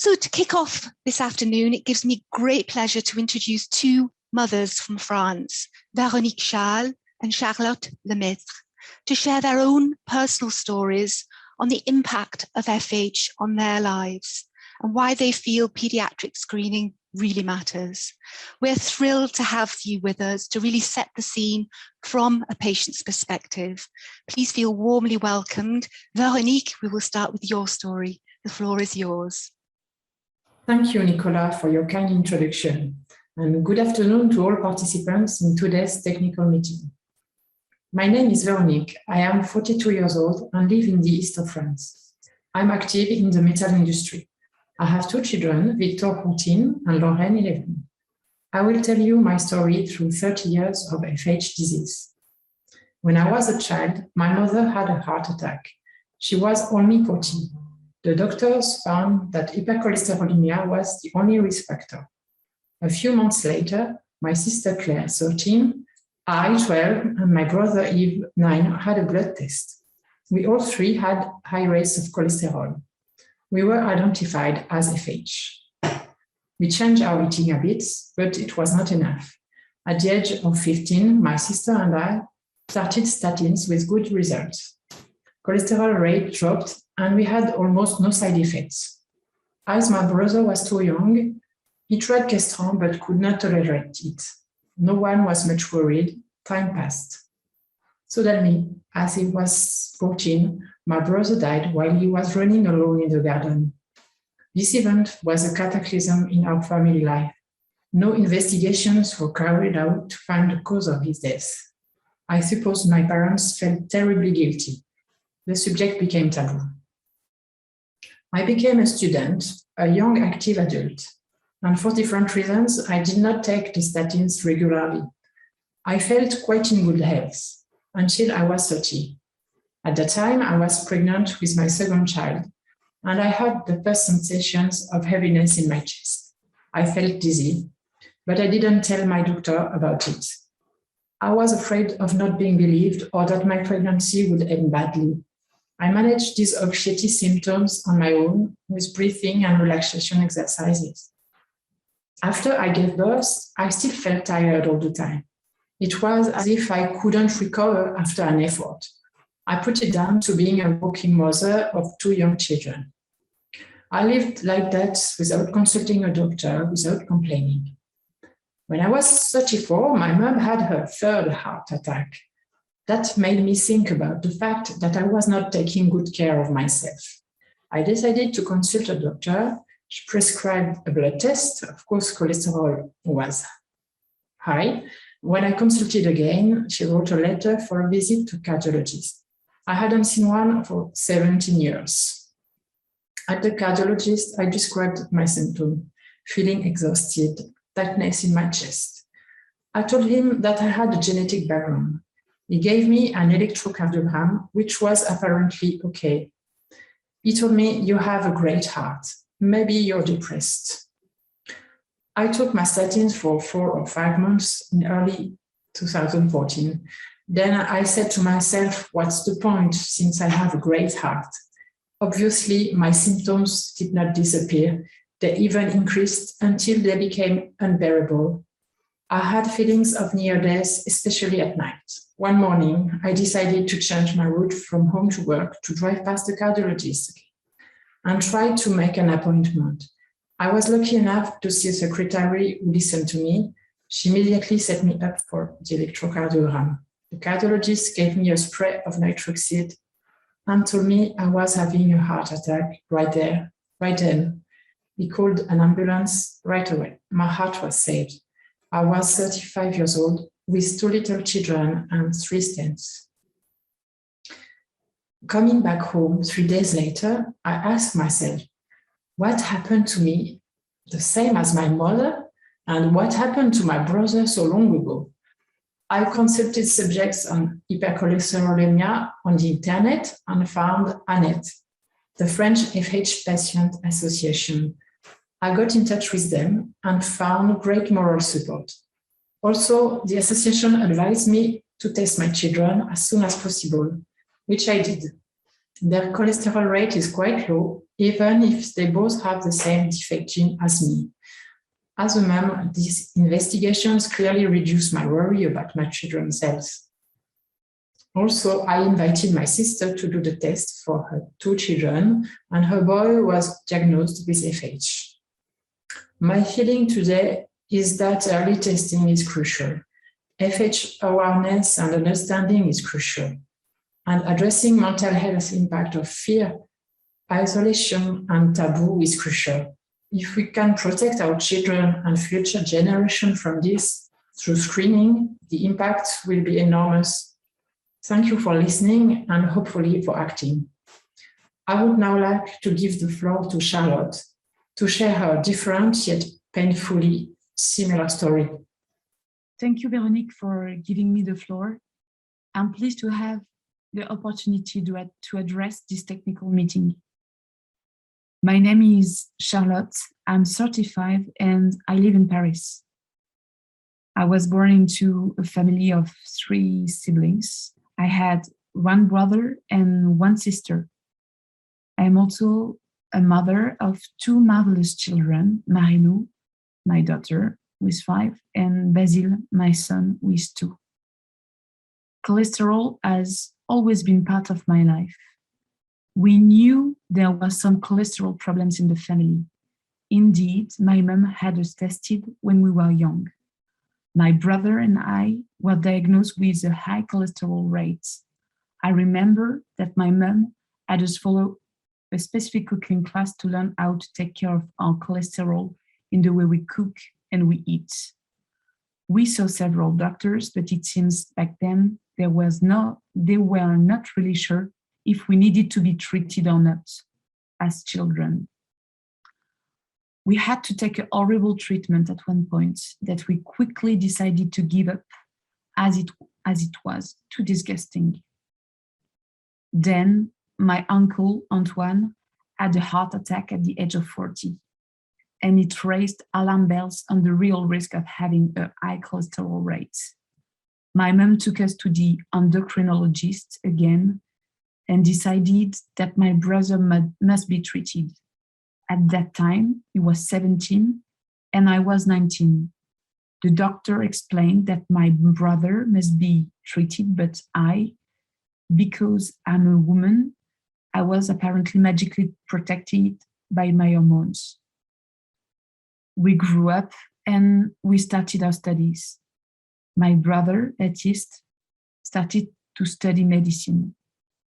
So to kick off this afternoon, it gives me great pleasure to introduce two mothers from France, Véronique Schaal and Charlotte Lemaitre, to share their own personal stories on the impact of FH on their lives and why they feel paediatric screening really matters. We're thrilled to have you with us to really set the scene from a patient's perspective. Please feel warmly welcomed. Véronique, we will start with your story. The floor is yours. Thank you, Nicola, for your kind introduction. And good afternoon to all participants in today's technical meeting. My name is Véronique. I am 42 years old and live in the east of France. I'm active in the metal industry. I have two children, Victor 14 and Lorraine 11. I will tell you my story through 30 years of FH disease. When I was a child, my mother had a heart attack. She was only 14. The doctors found that hypercholesterolemia was the only risk factor. A few months later, my sister Claire, 13, I, 12, and my brother Yves, 9, had a blood test. We all three had high rates of cholesterol. We were identified as FH. We changed our eating habits, but it was not enough. At the age of 15, my sister and I started statins with good results. Cholesterol rate dropped, and we had almost no side effects. As my brother was too young, he tried Castron but could not tolerate it. No one was much worried. Time passed. Suddenly, as he was 14, my brother died while he was running alone in the garden. This event was a cataclysm in our family life. No investigations were carried out to find the cause of his death. I suppose my parents felt terribly guilty. The subject became taboo. I became a student, a young active adult, and for different reasons, I did not take the statins regularly. I felt quite in good health until I was 30. At that time, I was pregnant with my second child, and I had the first sensations of heaviness in my chest. I felt dizzy, but I didn't tell my doctor about it. I was afraid of not being believed or that my pregnancy would end badly. I managed these anxiety symptoms on my own with breathing and relaxation exercises. After I gave birth, I still felt tired all the time. It was as if I couldn't recover after an effort. I put it down to being a working mother of two young children. I lived like that without consulting a doctor, without complaining. When I was 34, my mom had her third heart attack. That made me think about the fact that I was not taking good care of myself. I decided to consult a doctor. She prescribed a blood test. Of course, cholesterol was high. When I consulted again, she wrote a letter for a visit to a cardiologist. I hadn't seen one for 17 years. At the cardiologist, I described my symptom, feeling exhausted, tightness in my chest. I told him that I had a genetic background. He gave me an electrocardiogram, which was apparently okay. He told me, "You have a great heart. Maybe you're depressed." I took my statins for 4 or 5 months in early 2014. Then I said to myself, what's the point since I have a great heart? Obviously, my symptoms did not disappear. They even increased until they became unbearable. I had feelings of near death, especially at night. One morning, I decided to change my route from home to work to drive past the cardiologist and try to make an appointment. I was lucky enough to see a secretary who listened to me. She immediately set me up for the electrocardiogram. The cardiologist gave me a spray of nitric acid and told me I was having a heart attack right there, right then. He called an ambulance right away. My heart was saved. I was 35 years old with 2 little children and 3 stents. Coming back home 3 days later, I asked myself, what happened to me the same as my mother? And what happened to my brother so long ago? I consulted subjects on hypercholesterolemia on the internet and found Anhet, the French FH Patient Association. I got in touch with them and found great moral support. Also, the association advised me to test my children as soon as possible, which I did. Their cholesterol rate is quite low, even if they both have the same defect gene as me. As a mom, these investigations clearly reduce my worry about my children's health. Also, I invited my sister to do the test for her 2 children, and her boy was diagnosed with FH. My feeling today is that early testing is crucial. FH awareness and understanding is crucial, and addressing mental health impact of fear, isolation, and taboo is crucial. If we can protect our children and future generations from this through screening, the impact will be enormous. Thank you for listening and hopefully for acting. I would now like to give the floor to Charlotte to share her different yet painfully similar story. Thank you, Véronique, for giving me the floor. I'm pleased to have the opportunity to address this technical meeting. My name is Charlotte. I'm 35 and I live in Paris. I was born into a family of 3 siblings. I had 1 brother and 1 sister. I am also a mother of 2 marvelous children, Marilou, my daughter, with 5, and Basile, my son, with 2. Cholesterol has always been part of my life. We knew there were some cholesterol problems in the family. Indeed, my mom had us tested when we were young. My brother and I were diagnosed with a high cholesterol rate. I remember that my mom had us follow a specific cooking class to learn how to take care of our cholesterol in the way we cook and we eat. We saw several doctors, but it seems back then they were not really sure if we needed to be treated or not as children. We had to take a horrible treatment at one point that we quickly decided to give up as it was too disgusting. Then my uncle, Antoine, had a heart attack at the age of 40, and it raised alarm bells on the real risk of having a high cholesterol rate. My mom took us to the endocrinologist again and decided that my brother must be treated. At that time, he was 17 and I was 19. The doctor explained that my brother must be treated, but I, because I'm a woman, I was apparently magically protected by my hormones. We grew up and we started our studies. My brother, Baptiste, started to study medicine,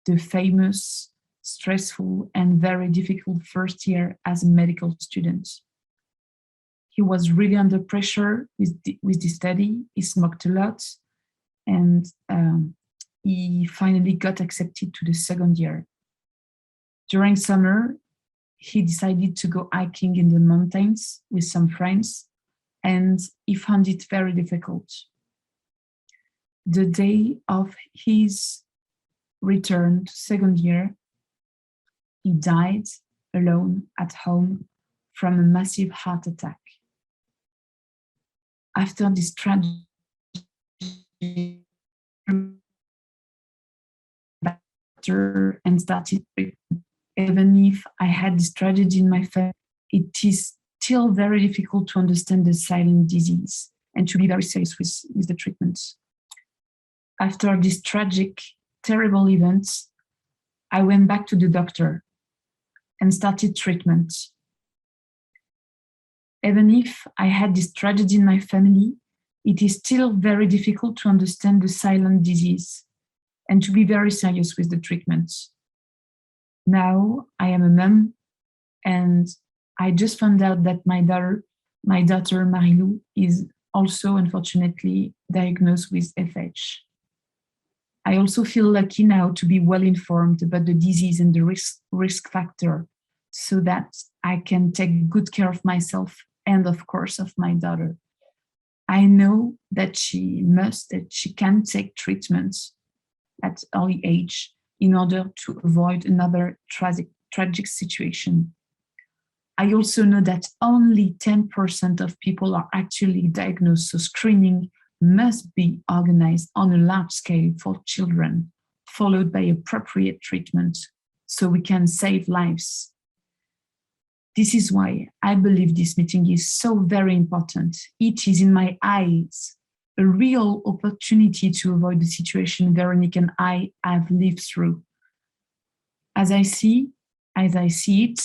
the famous, stressful, and very difficult first year as a medical student. He was really under pressure with the study. He smoked a lot, and he finally got accepted to the second year. During summer, he decided to go hiking in the mountains with some friends, and he found it very difficult. The day of his return to second year, he died alone at home from a massive heart attack. After this tragedy, and started treatment. Even if I had this tragedy in my family, it is still very difficult to understand the silent disease and to be very serious with the treatments. After this tragic, terrible events, I went back to the doctor and started treatment. Even if I had this tragedy in my family, it is still very difficult to understand the silent disease and to be very serious with the treatments. Now I am a mom, and I just found out that my daughter Marilou is also unfortunately diagnosed with FH. I also feel lucky now to be well informed about the disease and the risk factor, so that I can take good care of myself and of course of my daughter. I know that she can take treatments at early age in order to avoid another tragic situation. I also know that only 10% of people are actually diagnosed, so screening must be organized on a large scale for children, followed by appropriate treatment so we can save lives. This is why I believe this meeting is so very important. It is, in my eyes, a real opportunity to avoid the situation Véronique and I have lived through. As I see it,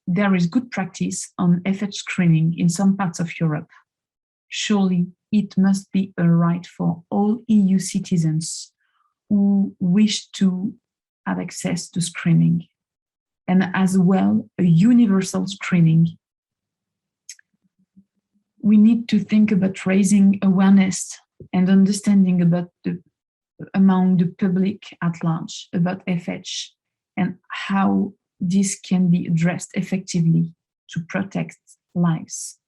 there is good practice on FH screening in some parts of Europe. Surely it must be a right for all EU citizens who wish to have access to screening, and as well a universal screening. We need to think about raising awareness and understanding among the public at large about FH and how this can be addressed effectively to protect lives.